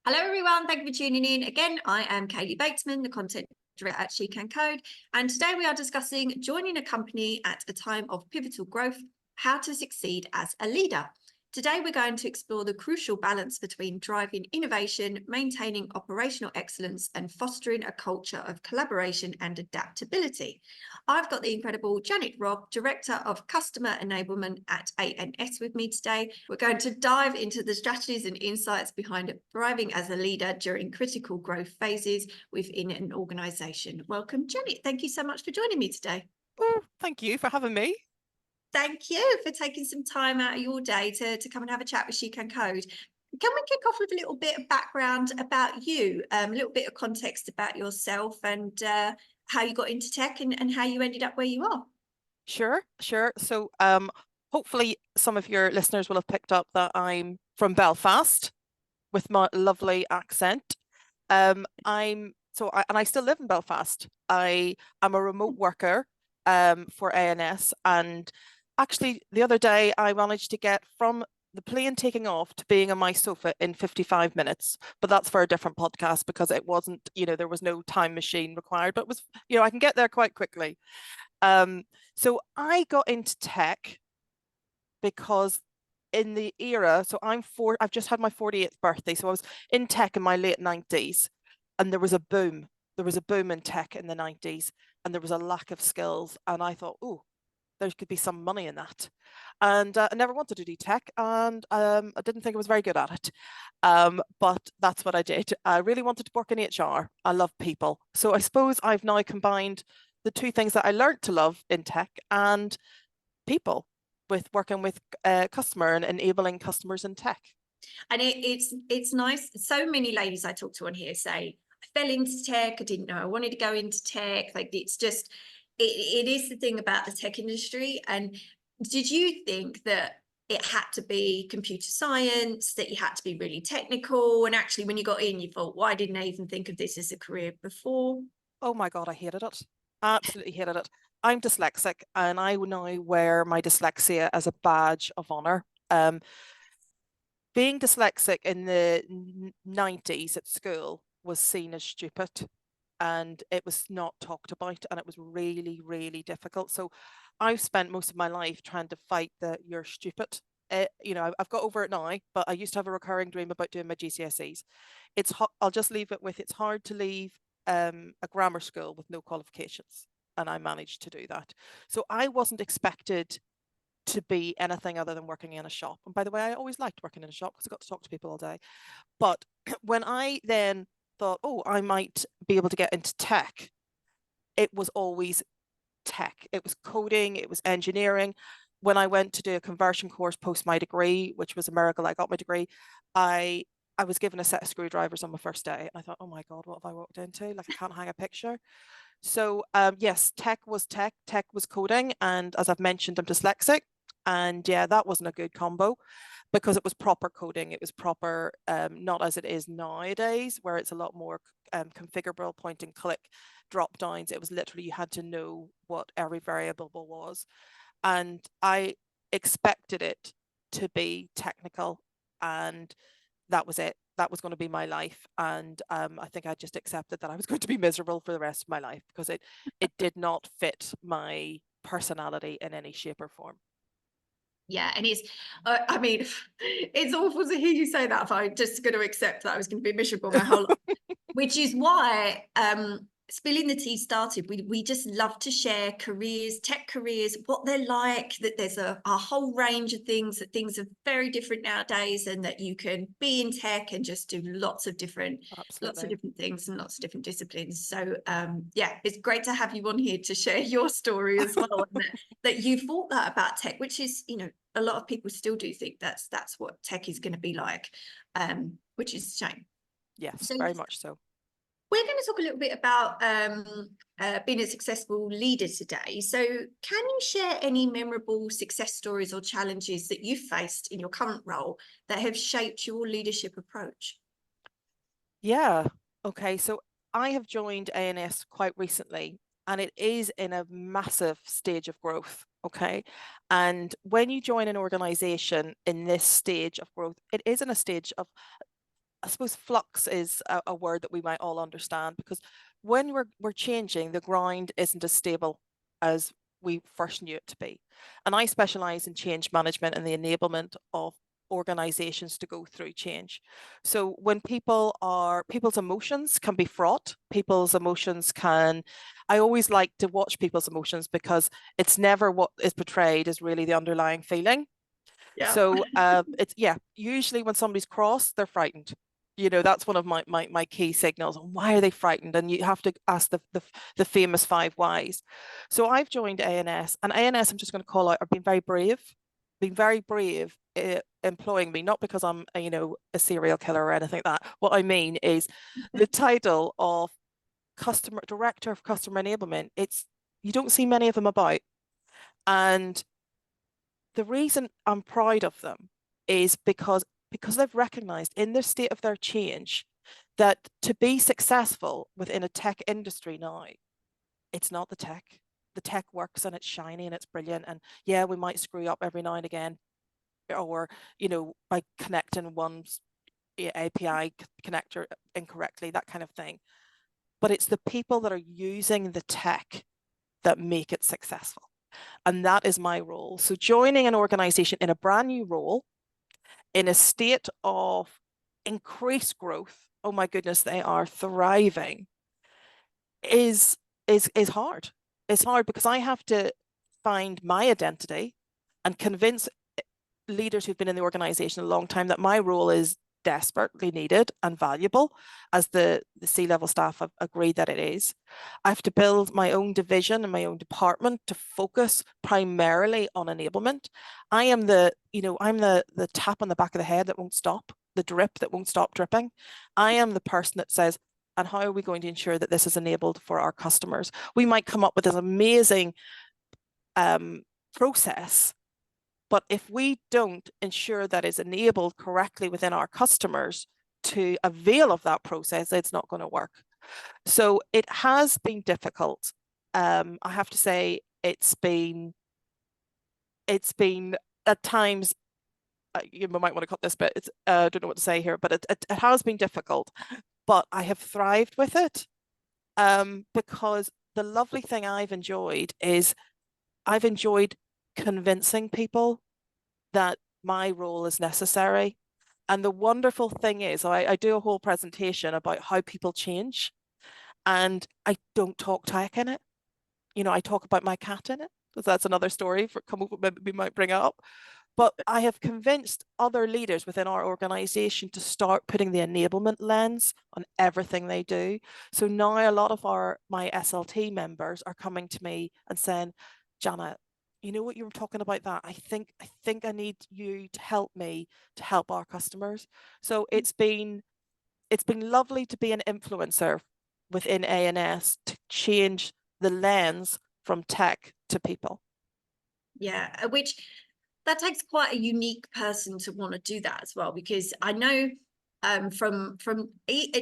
Hello, everyone. Thank you for tuning in. Again, I am Kaylee Batesman, the content director at She Can Code. And today we are discussing joining a company at a time of pivotal growth, how to succeed as a leader. Today, we're going to explore the crucial balance between driving innovation, maintaining operational excellence, and fostering a culture of collaboration and adaptability. I've got the incredible Janet Robb, Director of Customer Enablement at ANS with me today. We're going to dive into the strategies and insights behind thriving as a leader during critical growth phases within an organization. Welcome, Janet. Thank you so much for joining me today. Well, thank you for having me. Thank you for taking some time out of your day to come and have a chat with She Can Code. Can we kick off with a little bit of background about you, a little bit of context about yourself and how you got into tech and how you ended up where you are? Sure. So hopefully some of your listeners will have picked up that I'm from Belfast with my lovely accent. And I still live in Belfast. I am a remote worker for ANS, and actually the other day I managed to get from the plane taking off to being on my sofa in 55 minutes, but that's for a different podcast because it wasn't, there was no time machine required, but it was, I can get there quite quickly. So I got into tech because in the era, so I've just had my 48th birthday, so I was in tech in my late 90s, and there was a boom. There was a boom in tech in the 90s, and there was a lack of skills, and I thought, oh, there could be some money in that. And I never wanted to do tech, and I didn't think I was very good at it. But that's what I did. I really wanted to work in HR. I love people. So I suppose I've now combined the two things that I learned to love in tech and people with working with customer and enabling customers in tech. And it's nice. So many ladies I talk to on here say, I fell into tech. I didn't know I wanted to go into tech. Like it's just, it is the thing about the tech industry. And did you think that it had to be computer science, that you had to be really technical? And actually, when you got in, you thought, why didn't I even think of this as a career before? Oh my God, I hated it. Absolutely hated it. I'm dyslexic, and I now wear my dyslexia as a badge of honor. Being dyslexic in the 90s at school was seen as stupid, and it was not talked about, and it was really, really difficult. So I've spent most of my life trying to fight that you're stupid. I've got over it now, but I used to have a recurring dream about doing my GCSEs. I'll just leave it with, it's hard to leave a grammar school with no qualifications, and I managed to do that. So I wasn't expected to be anything other than working in a shop. And by the way, I always liked working in a shop because I got to talk to people all day. But when I then thought, oh, I might be able to get into tech, it was always tech. It was coding, it was engineering. When I went to do a conversion course post my degree, which was a miracle, I got my degree, I was given a set of screwdrivers on my first day. And I thought, oh my God, what have I walked into? Like, I can't hang a picture. So yes, tech was coding. And as I've mentioned, I'm dyslexic. And yeah, that wasn't a good combo because it was proper coding. It was proper, not as it is nowadays, where it's a lot more configurable, point and click drop downs. It was literally, you had to know what every variable was. And I expected it to be technical, and that was it. That was going to be my life. And I think I just accepted that I was going to be miserable for the rest of my life because it did not fit my personality in any shape or form. Yeah, and I mean, it's awful to hear you say that if I'm just going to accept that I was going to be miserable my whole life, which is why Spilling the Tea started. We just love to share careers, tech careers, what they're like, that there's a whole range of things, that things are very different nowadays, and that you can be in tech and just do lots of different things and lots of different disciplines. So yeah, it's great to have you on here to share your story as well, and that you thought that about tech, which is, a lot of people still do think that's what tech is going to be like, which is a shame. Yes, So very much so. we're going to talk a little bit about being a successful leader today. So can you share any memorable success stories or challenges that you've faced in your current role that have shaped your leadership approach? Yeah. Okay. So I have joined ANS quite recently, and it is in a massive stage of growth. Okay. And when you join an organization in this stage of growth, it is in a stage of I suppose flux is a word that we might all understand, because when we're changing, the ground isn't as stable as we first knew it to be. And I specialize in change management and the enablement of organizations to go through change. So when people's emotions can be fraught, people's emotions can, I always like to watch people's emotions, because it's never what is portrayed as really the underlying feeling. Yeah. So it's, yeah, usually when somebody's cross, they're frightened. That's one of my key signals. Why are they frightened? And you have to ask the famous 5 whys. So I've joined ANS, and ANS, I'm just going to call out, are being very brave employing me, not because I'm a serial killer or anything like that. What I mean is the title of director of customer enablement. You don't see many of them about. And the reason I'm proud of them is because they've recognized in their state of their change that to be successful within a tech industry now, it's not the tech. The tech works and it's shiny and it's brilliant. And yeah, we might screw up every now and again, or by connecting one API connector incorrectly, that kind of thing. But it's the people that are using the tech that make it successful. And that is my role. So joining an organization in a brand new role, in a state of increased growth, oh my goodness, they are thriving, is hard. It's hard because I have to find my identity and convince leaders who've been in the organization a long time that my role is desperately needed and valuable, as the C-level staff have agreed that it is. I have to build my own division and my own department to focus primarily on enablement. I am I'm the tap on the back of the head that won't stop, the drip that won't stop dripping. I am the person that says, and how are we going to ensure that this is enabled for our customers? We might come up with this amazing process, but if we don't ensure that it's enabled correctly within our customers to avail of that process, it's not going to work. So it has been difficult. I have to say it's been at times, you might want to cut this bit. It's I don't know what to say here, but it has been difficult, but I have thrived with it, because the lovely thing I've enjoyed is I've enjoyed convincing people that my role is necessary. And the wonderful thing is, I do a whole presentation about how people change, and I don't talk tech in it. I talk about my cat in it, because that's another story we might bring up. But I have convinced other leaders within our organization to start putting the enablement lens on everything they do. So now a lot of my SLT members are coming to me and saying, Janet, you know what you were talking about that? I think I need you to help me to help our customers. So it's been lovely to be an influencer within ANS to change the lens from tech to people. Yeah, which that takes quite a unique person to want to do that as well, because I know from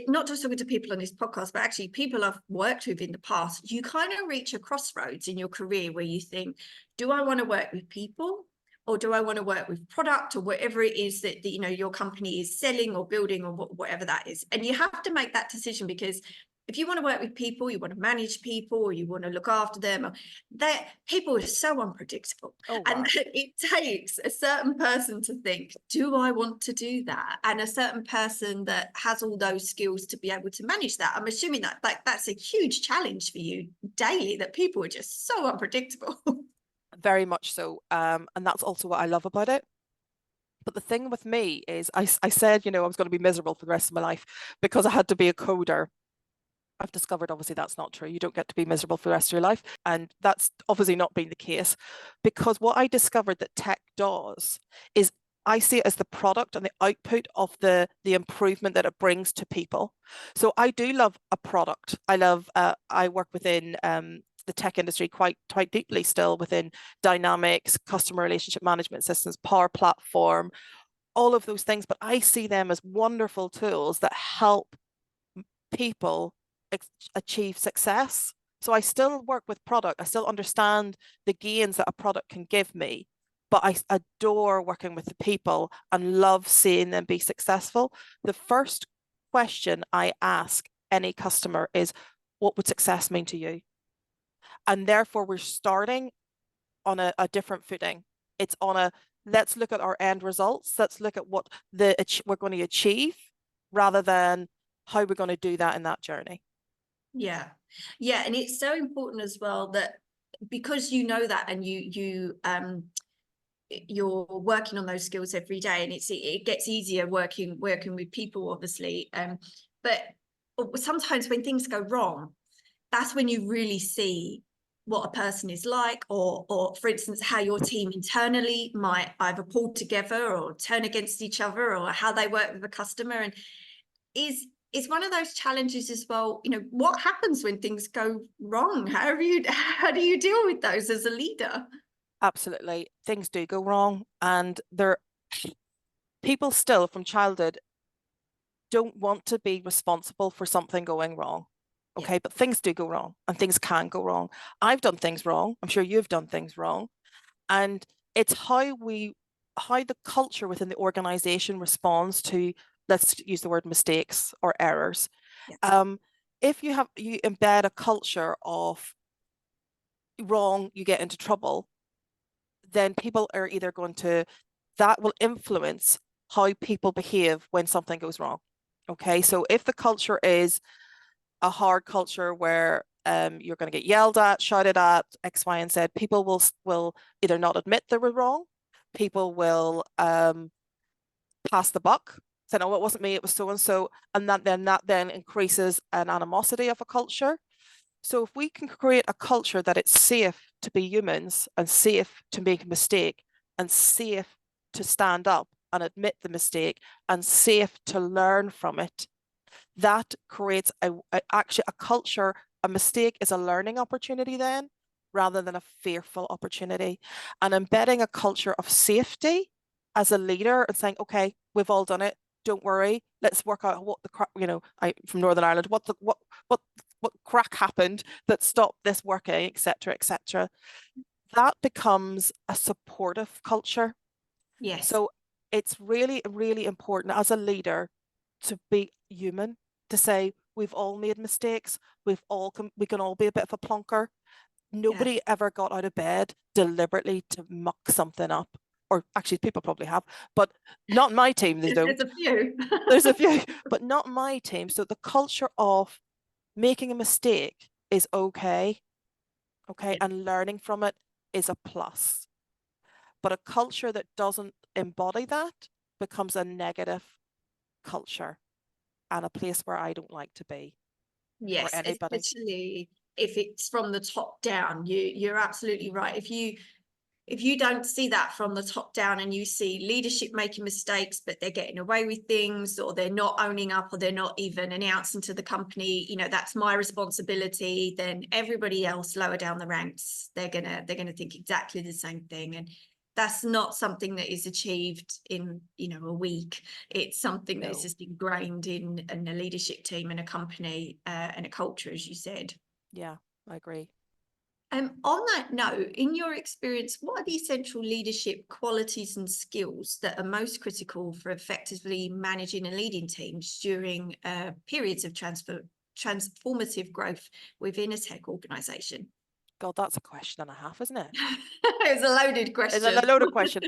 not just talking to people on this podcast, but actually people I've worked with in the past, you kind of reach a crossroads in your career where you think, do I want to work with people, or do I want to work with product, or whatever it is that your company is selling or building, or whatever that is? And you have to make that decision, because if you want to work with people, you want to manage people, or you want to look after them, that people are so unpredictable. Oh, wow. And it takes a certain person to think, do I want to do that? And a certain person that has all those skills to be able to manage that. I'm assuming that that's a huge challenge for you daily, that people are just so unpredictable. Very much so. And that's also what I love about it. But the thing with me is I said, I was going to be miserable for the rest of my life because I had to be a coder. I've discovered obviously that's not true. You don't get to be miserable for the rest of your life. And that's obviously not been the case, because what I discovered that tech does is I see it as the product and the output of the improvement that it brings to people. So I do love a product. I work within the tech industry quite deeply still, within Dynamics, customer relationship management systems, Power Platform, all of those things. But I see them as wonderful tools that help people achieve success. So I still work with product. I still understand the gains that a product can give me, but I adore working with the people and love seeing them be successful. The first question I ask any customer is, what would success mean to you? And therefore we're starting on a different footing. It's on a, let's look at our end results. Let's look at what we're going to achieve rather than how we're going to do that in that journey. Yeah. Yeah. And it's so important as well that because you know that and you're working on those skills every day, and it gets easier working with people, obviously. But sometimes when things go wrong, that's when you really see what a person is like, or for instance, how your team internally might either pull together or turn against each other, or how they work with a customer. And is one of those challenges as well, what happens when things go wrong? How do you deal with those as a leader? Absolutely. Things do go wrong, and people still from childhood don't want to be responsible for something going wrong. Okay, Yeah. but things do go wrong and things can go wrong. I've done things wrong. I'm sure you've done things wrong. And it's how the culture within the organization responds to, let's use the word mistakes or errors. Yeah. If you embed a culture of wrong, you get into trouble, then people are either that will influence how people behave when something goes wrong. Okay, so if the culture is a hard culture where you're going to get yelled at, shouted at, X, Y, and Z, people will either not admit they were wrong, people will pass the buck, say, no, it wasn't me, it was so and so, and that then increases an animosity of a culture. So if we can create a culture that it's safe to be humans and safe to make a mistake and safe to stand up and admit the mistake and safe to learn from it, that creates actually a culture. A mistake is a learning opportunity then, rather than a fearful opportunity. And embedding a culture of safety as a leader and saying, okay, we've all done it. Don't worry. Let's work out what I from Northern Ireland, what crack happened that stopped this working, etc., etc. That becomes a supportive culture. Yes. So it's really, really important as a leader to be human, to say we've all made mistakes, we can all be a bit of a plonker. Nobody Yeah. ever got out of bed deliberately to muck something up. Or actually, people probably have, but not my team. They don't. There's a few. There's a few, but not my team. So the culture of making a mistake is okay, Yeah. and learning from it is a plus. But a culture that doesn't embody that becomes a negative culture and a place where I don't like to be, or Yes, anybody. especially if it's from the top down. You're absolutely right. If you don't see that from the top down, and you see leadership making mistakes, but they're getting away with things, or they're not owning up, or they're not even announcing to the company, that's my responsibility, then everybody else lower down the ranks, they're gonna think exactly the same thing. And that's not something that is achieved in a week. It's something that is No. just ingrained in a leadership team and a company, and a culture, as you said. Yeah, I agree. On that note, in your experience, what are the essential leadership qualities and skills that are most critical for effectively managing and leading teams during periods of transformative growth within a tech organization? God, that's a question and a half, isn't it? It's a loaded It's a question. loaded question.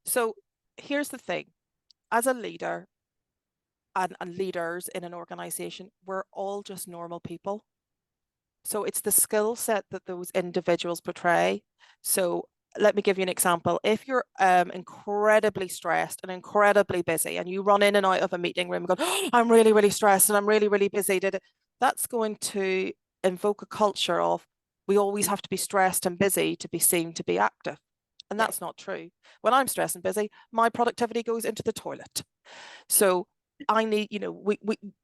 So here's the thing. As a leader and leaders in an organization, we're all just normal people. So it's the skill set that those individuals portray. So let me give you an example. If you're incredibly stressed and incredibly busy, and you run in and out of a meeting room and go, oh, I'm really, really stressed and I'm really, really busy, that's going to invoke a culture of we always have to be stressed and busy to be seen to be active. And Yeah. that's not true. When I'm stressed and busy, my productivity goes into the toilet. So I need,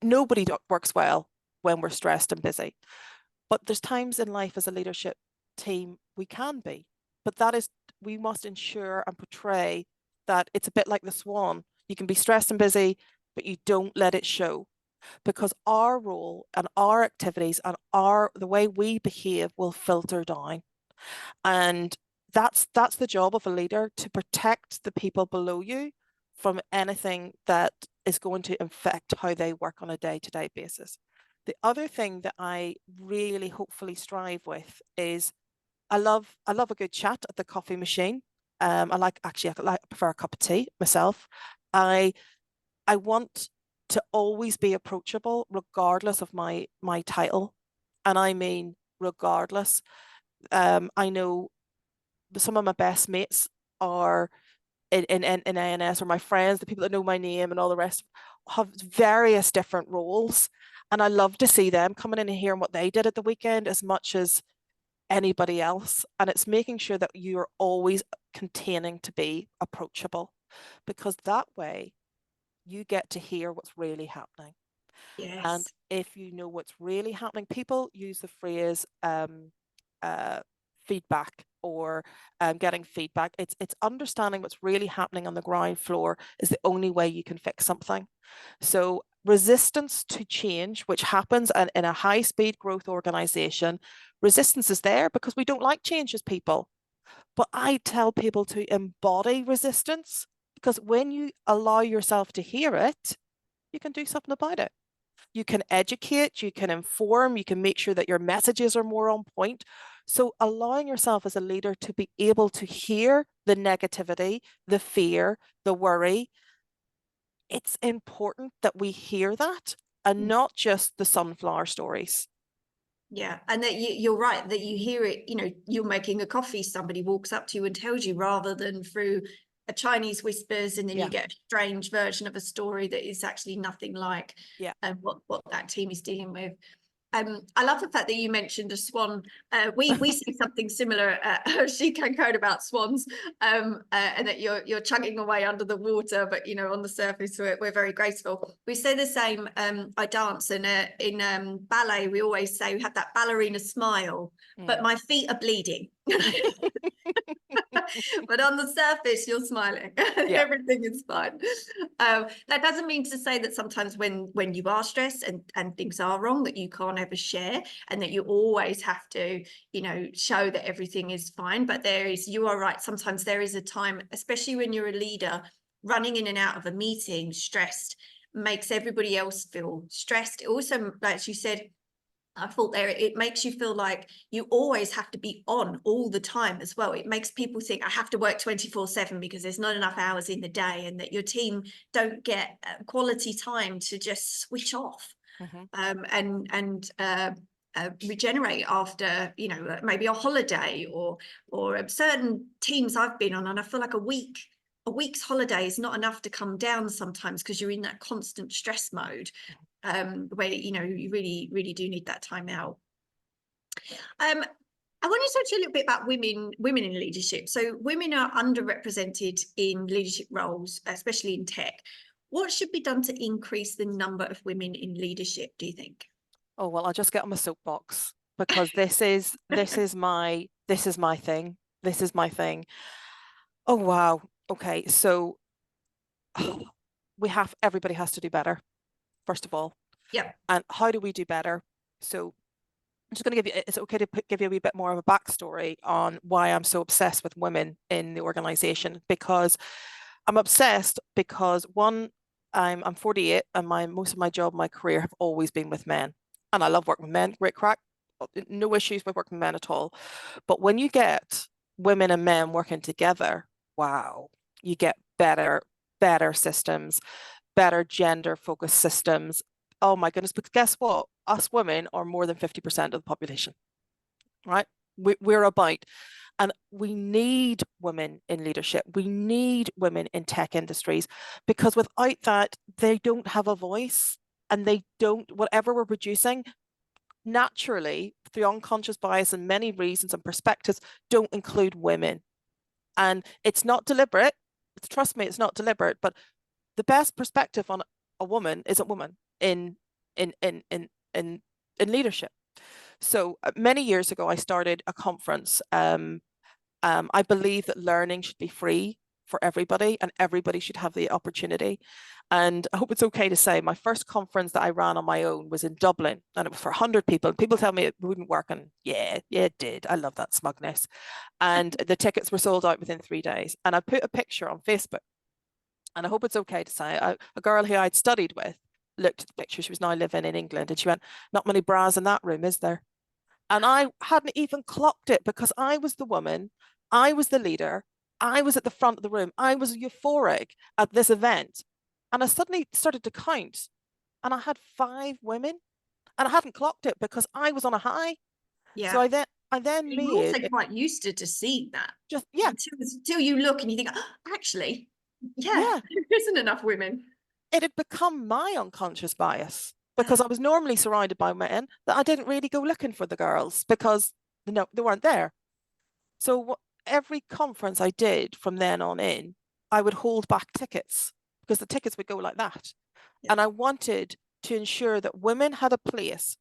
nobody works well when we're stressed and busy. But there's times in life as a leadership team we can be. But we must ensure and portray that it's a bit like the swan. You can be stressed and busy, but you don't let it show, because our role and our activities and the way we behave will filter down. And that's the job of a leader, to protect the people below you from anything that is going to affect how they work on a day-to-day basis. The other thing that I really hopefully strive with is I love a good chat at the coffee machine. I prefer a cup of tea myself. I want to always be approachable regardless of my title. And I mean regardless. I know some of my best mates are in ANS, or my friends, the people that know my name and all the rest, have various different roles. And I love to see them coming in and hearing what they did at the weekend as much as anybody else. And it's making sure that you're always containing to be approachable, because that way you get to hear what's really happening. And Yes. if you know what's really happening, people use the phrase feedback, or getting feedback. It's understanding what's really happening on the ground floor is the only way you can fix something. So resistance to change, which happens in a high-speed growth organization, resistance is there because we don't like change as people. But I tell people to embody resistance, because when you allow yourself to hear it, you can do something about it. You can educate, you can inform, you can make sure that your messages are more on point. So allowing yourself as a leader to be able to hear the negativity, the fear, the worry, it's important that we hear that and not just the sunflower stories. Yeah, and that you're right, that you hear it, you're making a coffee, somebody walks up to you and tells you, rather than through a Chinese whispers, and then you get a strange version of a story that is actually nothing like what that team is dealing with. I love the fact that you mentioned a swan. We see something similar at She Can Code about swans, and that you're chugging away under the water, but on the surface we're very graceful. We say the same. I dance, and in ballet we always say we have that ballerina smile, but my feet are bleeding. But on the surface you're smiling. Everything is fine. That doesn't mean to say that sometimes when you are stressed and things are wrong, that you can't ever share, and that you always have to show that everything is fine. But you are right, sometimes there is a time, especially when you're a leader, running in and out of a meeting stressed makes everybody else feel stressed. It also, like you said, I thought it makes you feel like you always have to be on all the time as well. It makes people think, I have to work 24/7 because there's not enough hours in the day, and that your team don't get quality time to just switch off and regenerate after maybe a holiday, or certain teams I've been on, and I feel like a week's holiday is not enough to come down sometimes, because you're in that constant stress mode, where you really do need that time out. I want to talk to you a little bit about women in leadership. So women are underrepresented in leadership roles, especially in tech. What should be done to increase the number of women in leadership, do you think? Oh, well, I'll just get on my soapbox, because this is my thing. This is my thing. Oh, wow. Okay, so everybody has to do better, first of all. Yeah. And how do we do better? So I'm just going to give you, it's okay to give you a wee bit more of a backstory on why I'm so obsessed with women in the organization. Because I'm obsessed because, one, I'm 48, and most of my job, my career have always been with men. And I love working with men, great crack, no issues with working with men at all. But when you get women and men working together, wow, you get better systems, better gender focused systems. Oh my goodness, but guess what? Us women are more than 50% of the population, right? We're about, and we need women in leadership. We need women in tech industries, because without that, they don't have a voice, and they don't, whatever we're producing, naturally, through unconscious bias and many reasons and perspectives, don't include women. And it's not deliberate. Trust me, it's not deliberate, but the best perspective on a woman is a woman in leadership. So many years ago, I started a conference. I believe that learning should be free for everybody, and everybody should have the opportunity. And I hope it's okay to say my first conference that I ran on my own was in Dublin, and it was for 100 people. People tell me it wouldn't work, and yeah, it did. I love that smugness. And the tickets were sold out within 3 days. And I put a picture on Facebook, And I hope it's okay to say, a girl who I'd studied with looked at the picture. She was now living in England, and she went, "Not many bras in that room, is there?" And I hadn't even clocked it, because I was the woman, I was the leader, I was at the front of the room, I was euphoric at this event. And I suddenly started to count, and I had 5 women, and I hadn't clocked it because I was on a high. Yeah. So I then You're also made it quite used to seeing that. just, yeah, Until you look and you think, oh, actually, yeah, yeah, there isn't enough women. it had become my unconscious bias, because Ah, I was normally surrounded by men, that I didn't really go looking for the girls because no, they weren't there. So every conference I did from then on in, I would hold back tickets, because the tickets would go like that. yeah. And I wanted to ensure that women had a place.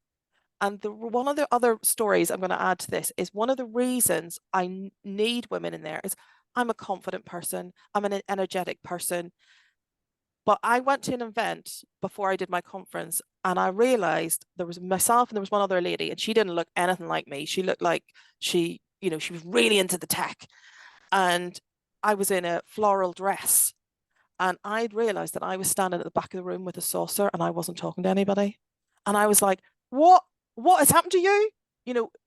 And one of the other stories I'm going to add to this is, one of the reasons I need women in there is, I'm a confident person, I'm an energetic person. But I went to an event before I did my conference, and I realized there was myself and there was one other lady, and she didn't look anything like me. She looked like she was really into the tech. And I was in a floral dress, and I'd realized that I was standing at the back of the room with a saucer, and I wasn't talking to anybody. And I was like, what has happened to you?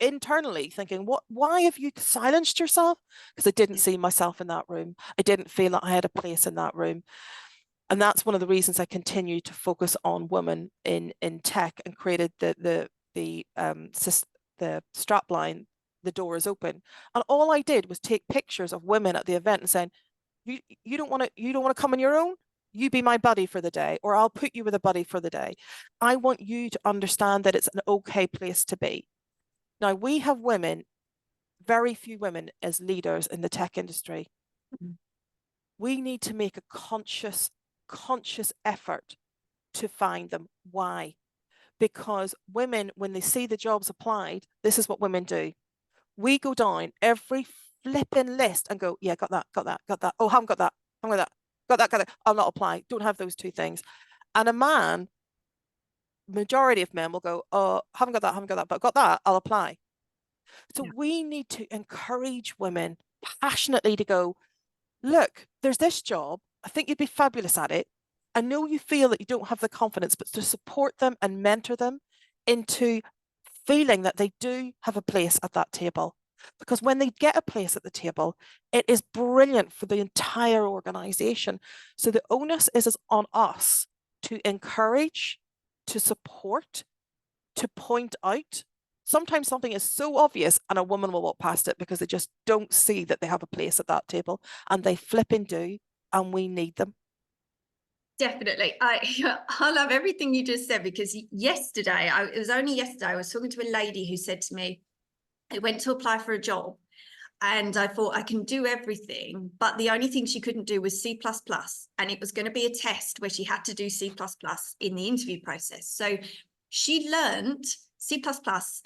Internally thinking, why have you silenced yourself? Because I didn't see myself in that room. I didn't feel that I had a place in that room. And that's one of the reasons I continue to focus on women in tech, and created the strap line, "The door is open." And all I did was take pictures of women at the event and saying, you don't want to come on your own, you be my buddy for the day, or I'll put you with a buddy for the day. I want you to understand that it's an okay place to be. Now, we have women, very few women as leaders in the tech industry. We need to make a conscious effort to find them. Why? Because women, when they see the jobs applied, this is what women do. We go down every flipping list and go, yeah, got that, got that, got that. Oh, haven't got that, haven't got that, got that, got that. I'll not apply. Don't have those 2 things. And a man, majority of men will go, oh, haven't got that, haven't got that, but got that, I'll apply. So we need to encourage women passionately to go, look, there's this job. I think you'd be fabulous at it. I know you feel that you don't have the confidence, but to support them and mentor them into feeling that they do have a place at that table. Because when they get a place at the table, it is brilliant for the entire organization. So the onus is on us to encourage, to support, to point out. Sometimes something is so obvious and a woman will walk past it because they just don't see that they have a place at that table, and they flipping do, and we need them. Definitely. I love everything you just said, because yesterday, it was only yesterday, I was talking to a lady who said to me, I went to apply for a job, and I thought I can do everything, but the only thing she couldn't do was C++. And it was going to be a test where she had to do C++ in the interview process. So she learned C++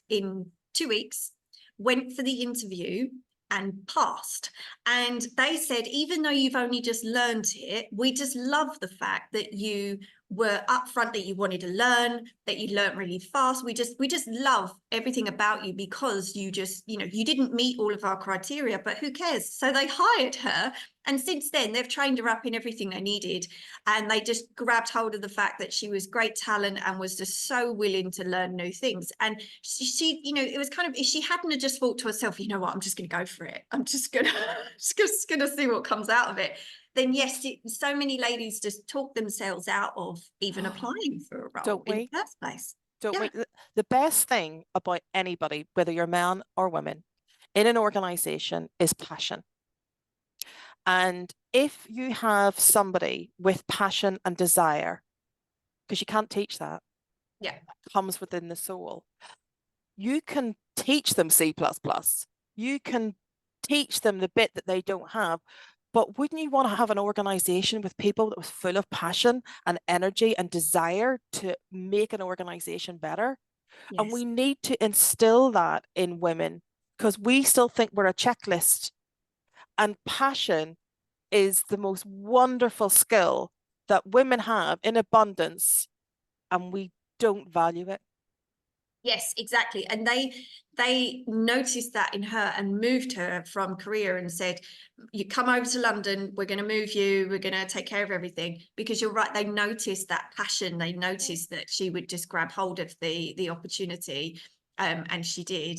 in 2 weeks, went for the interview, and passed. And they said, even though you've only just learned it, we just love the fact that you were upfront, that you wanted to learn, that you learned really fast. We just love everything about you, because you didn't meet all of our criteria, but who cares? So they hired her. And since then, they've trained her up in everything they needed. And they just grabbed hold of the fact that she was great talent and was just so willing to learn new things. And she it was kind of, if she hadn't have just thought to herself, you know what, I'm just going to go for it. I'm just going to see what comes out of it. Then yes, so many ladies just talk themselves out of even applying for a role in the first place. Don't we? The best thing about anybody, whether you're man or woman, in an organization is passion. And if you have somebody with passion and desire, because you can't teach that, Yeah, comes within the soul, you can teach them C++. You can teach them the bit that they don't have. But wouldn't you want to have an organization with people that was full of passion and energy and desire to make an organization better? yes. And we need to instill that in women, because we still think we're a checklist. And passion is the most wonderful skill that women have in abundance, and we don't value it. Yes, exactly. And they noticed that in her and moved her from Korea and said, you come over to London, we're going to move you, we're going to take care of everything. Because you're right, they noticed that passion, they noticed that she would just grab hold of the opportunity, and she did.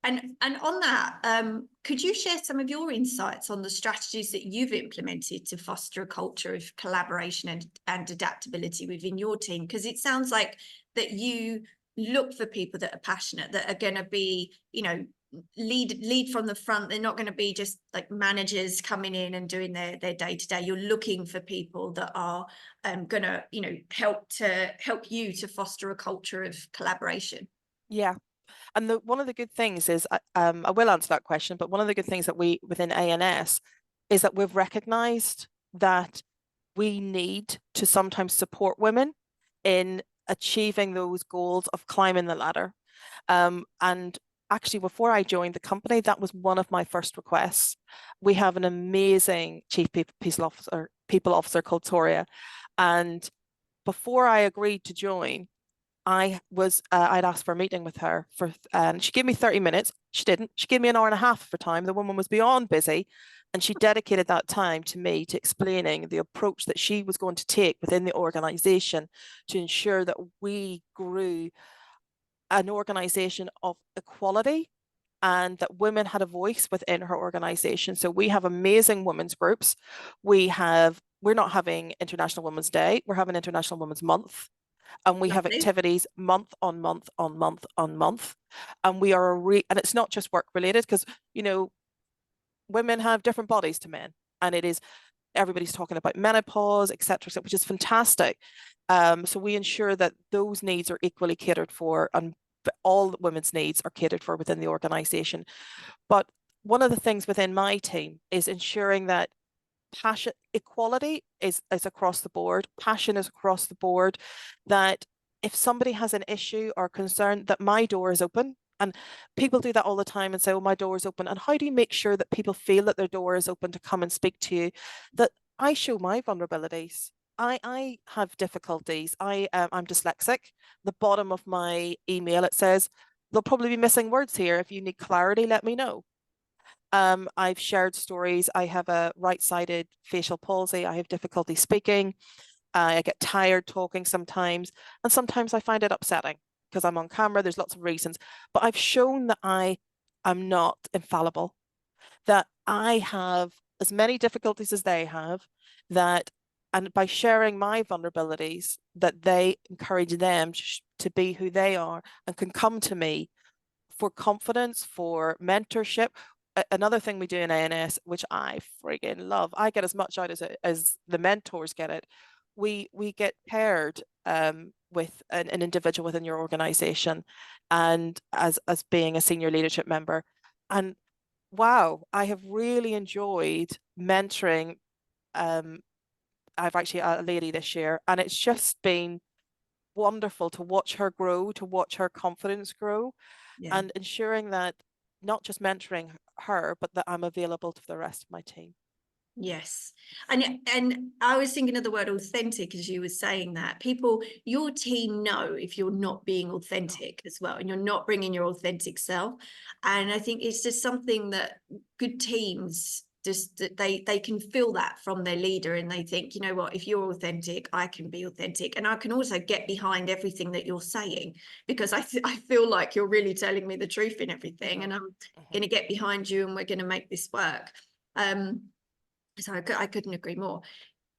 And on that, could you share some of your insights on the strategies that you've implemented to foster a culture of collaboration and adaptability within your team? Because it sounds like that you look for people that are passionate, that are going to be, you know, lead from the front. They're not going to be just like managers coming in and doing their day to day. You're looking for people that are going to, you know, help you to foster a culture of collaboration. Yeah. And one of the good things is, I will answer that question, but one of the good things that we within ANS is that we've recognized that we need to sometimes support women in achieving those goals of climbing the ladder. And actually, before I joined the company, that was one of my first requests. We have an amazing chief people officer called Toria. And before I agreed to join, I'd asked for a meeting with her and she gave me 30 minutes. She didn't. She gave me an hour and a half for time. The woman was beyond busy, and she dedicated that time to me, to explaining the approach that she was going to take within the organization to ensure that we grew an organization of equality and that women had a voice within her organization. So we have amazing women's groups. We're not having International Women's Day, we're having International Women's Month. And we have Lovely. activities month on month on month on month. And we are and it's not just work related, because you know, women have different bodies to men. And it is, everybody's talking about menopause, etc., which is fantastic. So we ensure that those needs are equally catered for, and all women's needs are catered for within the organization. But one of the things within my team is ensuring that passion equality is across the board, passion is across the board, that if somebody has an issue or concern, that my door is open. And people do that all the time and say, oh, my door is open. And how do you make sure that people feel that their door is open to come and speak to you? That I show my vulnerabilities. I have difficulties. I'm dyslexic. The bottom of my email, it says, there'll probably be missing words here. If you need clarity, let me know. I've shared stories. I have a right-sided facial palsy. I have difficulty speaking. I get tired talking sometimes. And sometimes I find it upsetting because I'm on camera. There's lots of reasons. But I've shown that I am not infallible, that I have as many difficulties as they have, that, and by sharing my vulnerabilities, that they encourage them to be who they are and can come to me for confidence, for mentorship. Another thing we do in ANS, which I friggin' love, I get as much out as the mentors get it. We get paired with an individual within your organization, and as being a senior leadership member. And wow, I have really enjoyed mentoring. I've actually a lady this year, and it's just been wonderful to watch her grow, to watch her confidence grow, Yeah. and ensuring that not just mentoring her, but that I'm available to the rest of my team. Yes. And I was thinking of the word authentic as you were saying that. People, your team know if you're not being authentic as well, and you're not bringing your authentic self. And I think it's just something that good teams just that they can feel that from their leader, and they think, you know what, if you're authentic, I can be authentic, and I can also get behind everything that you're saying, because I feel like you're really telling me the truth in everything, and I'm going to get behind you, and we're going to make this work. So I couldn't agree more.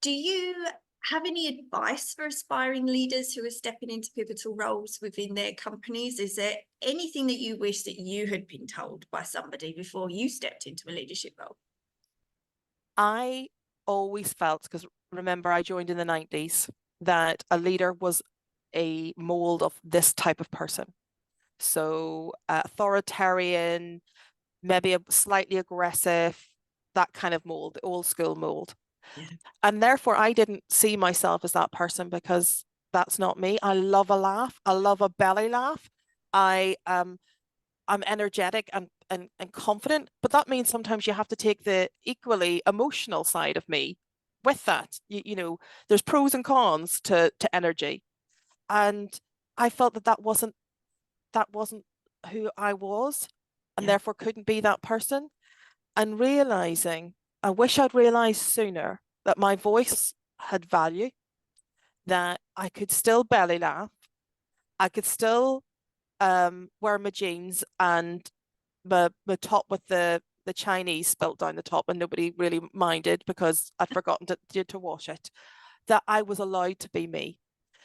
Do you have any advice for aspiring leaders who are stepping into pivotal roles within their companies? Is there anything that you wish that you had been told by somebody before you stepped into a leadership role? I always felt, because remember, I joined in the 90s, that a leader was a mold of this type of person. So authoritarian, maybe a slightly aggressive, that kind of mold, the old school mold. Yeah. And therefore, I didn't see myself as that person, because that's not me. I love a laugh. I love a belly laugh. I'm energetic and confident, but that means sometimes you have to take the equally emotional side of me with that. You know, there's pros and cons to energy. And I felt that that wasn't that wasn't who I was, and Yeah. therefore couldn't be that person. And realizing, I wish I'd realized sooner that my voice had value, that I could still belly laugh, I could still wear my jeans and the top with the Chinese spilt down the top, and nobody really minded because I'd forgotten to wash it. That I was allowed to be me.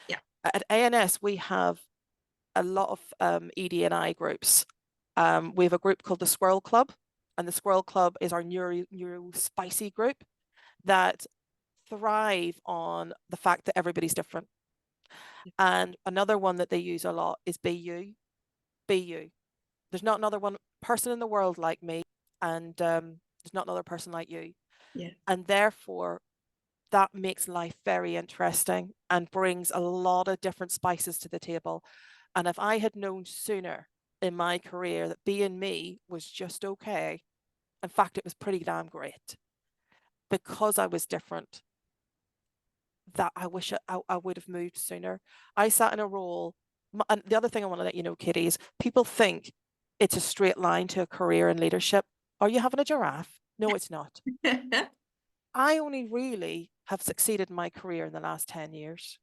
Yeah. At ANS, we have a lot of ED&I groups. We have a group called the Squirrel Club, and the Squirrel Club is our neuro spicy group that thrive on the fact that everybody's different. And another one that they use a lot is be you, be you. There's not another one person in the world like me, and there's not another person like you. Yeah. And therefore, that makes life very interesting and brings a lot of different spices to the table. And if I had known sooner in my career that being me was just okay, in fact, it was pretty damn great because I was different, that I wish I would have moved sooner. I sat in a role, and the other thing I want to let you know, Katie, is people think it's a straight line to a career in leadership. Are you having a giraffe? No, it's not. I only really have succeeded in my career in the last 10 years.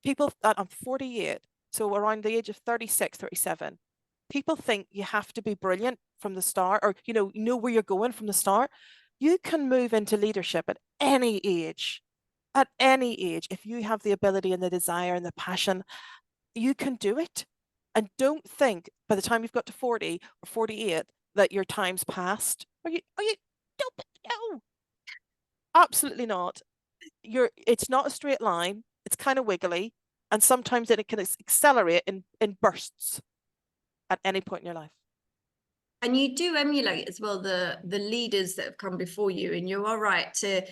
People, I'm 48, so around the age of 36, 37, people think you have to be brilliant from the start, or you know where you're going from the start. You can move into leadership at any age. At any age, if you have the ability and the desire and the passion, you can do it. And don't think by the time you've got to 40 or 48 that your time's passed. Don't, no, absolutely not. It's not a straight line. It's kind of wiggly. And sometimes it can accelerate in bursts at any point in your life. And you do emulate as well the leaders that have come before you, and you are right to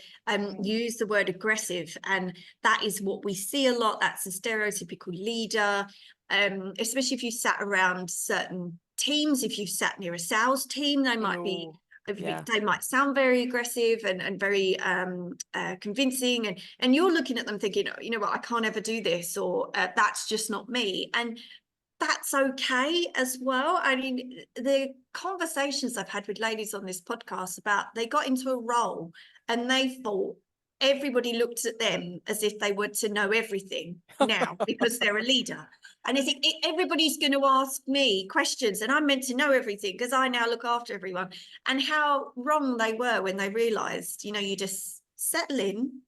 use the word aggressive, and that is what we see a lot. That's a stereotypical leader, especially if you sat around certain teams. If you sat near a sales team, they might be they might sound very aggressive and very convincing, and you're looking at them thinking, you know what, I can't ever do this, or that's just not me. And that's okay as well. I mean, the conversations I've had with ladies on this podcast about they got into a role and they thought everybody looked at them as if they were to know everything now because they're a leader. And I think everybody's going to ask me questions and I'm meant to know everything because I now look after everyone. And how wrong they were when they realized, you just settle in.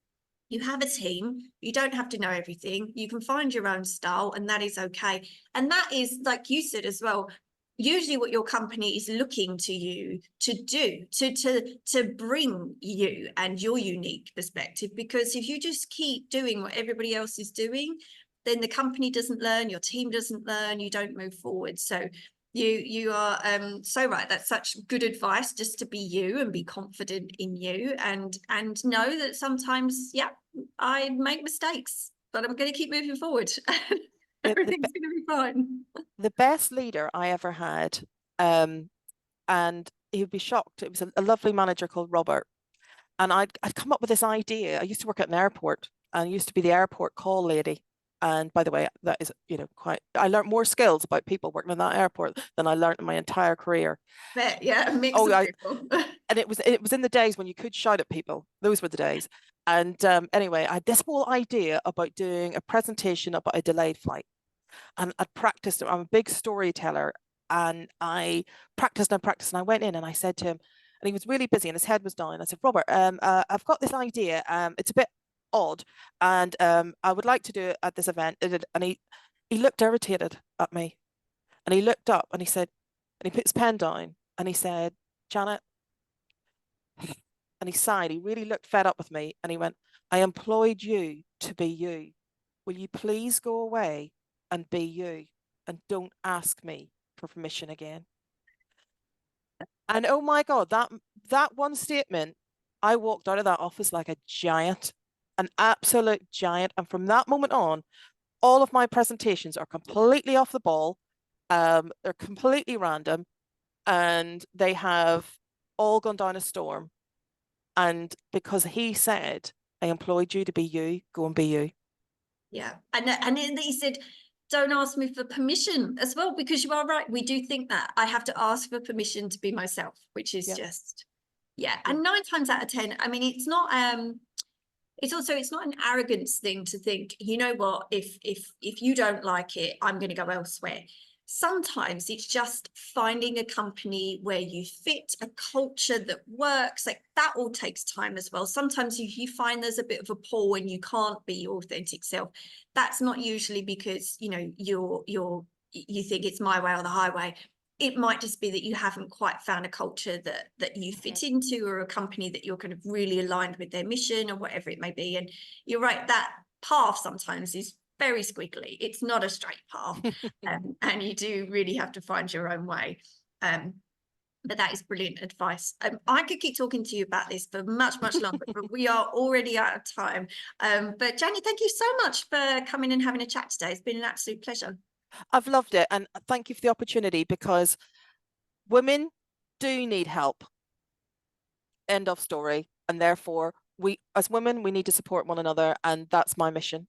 You have a team, you don't have to know everything, you can find your own style, and that is okay. And that is, like you said as well, usually what your company is looking to you to do, to bring you and your unique perspective. Because if you just keep doing what everybody else is doing, then the company doesn't learn, your team doesn't learn, you don't move forward. So you are so right. That's such good advice, just to be you and be confident in you, and know that sometimes, yeah, I make mistakes, but I'm going to keep moving forward. Everything's going to be fine. The best leader I ever had, and he would be shocked. It was a lovely manager called Robert, and I'd come up with this idea. I used to work at an airport, and I used to be the airport call lady. And by the way, that is, I learned more skills about people working in that airport than I learned in my entire career. But yeah, a mix of people. And it was in the days when you could shout at people. Those were the days. And anyway, I had this whole idea about doing a presentation about a delayed flight. And I'd practiced. I'm a big storyteller, and I practiced and practiced. And I went in and I said to him, and he was really busy and his head was down. I said, Robert, I've got this idea. It's a bit odd, and I would like to do it at this event. And he looked irritated at me, and he looked up and he said, and he put his pen down and he said, Janet, and he sighed. He really looked fed up with me, and he went, I employed you to be you. Will you please go away and be you, and don't ask me for permission again? And oh my God, that one statement, I walked out of that office like a giant, an absolute giant. And from that moment on, all of my presentations are completely off the ball. They're completely random, and they have all gone down a storm. And because he said, I employed you to be you, go and be you. Yeah. And then he said, don't ask me for permission as well, because you are right. We do think that I have to ask for permission to be myself, which is just, yeah. And 9 times out of 10, I mean, it's not, it's not an arrogance thing to think, you know what, if you don't like it, I'm going to go elsewhere. Sometimes it's just finding a company where you fit, a culture that works. Like, that all takes time as well. Sometimes you find there's a bit of a pull and you can't be your authentic self. That's not usually because, you know, you think it's my way or the highway. It might just be that you haven't quite found a culture that you fit into, or a company that you're kind of really aligned with their mission, or whatever it may be. And you're right, that path sometimes is very squiggly. It's not a straight path. And you do really have to find your own way. But that is brilliant advice. I could keep talking to you about this for much, much longer, but we are already out of time. But Janet, thank you so much for coming and having a chat today. It's been an absolute pleasure. I've loved it, and thank you for the opportunity, because women do need help. End of story. And therefore, we as women, we need to support one another, and that's my mission.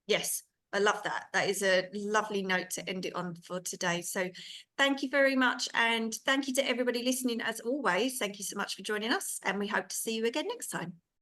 Yes, I love that. That is a lovely note to end it on for today. So thank you very much. And thank you to everybody listening as always. Thank you so much for joining us, and we hope to see you again next time.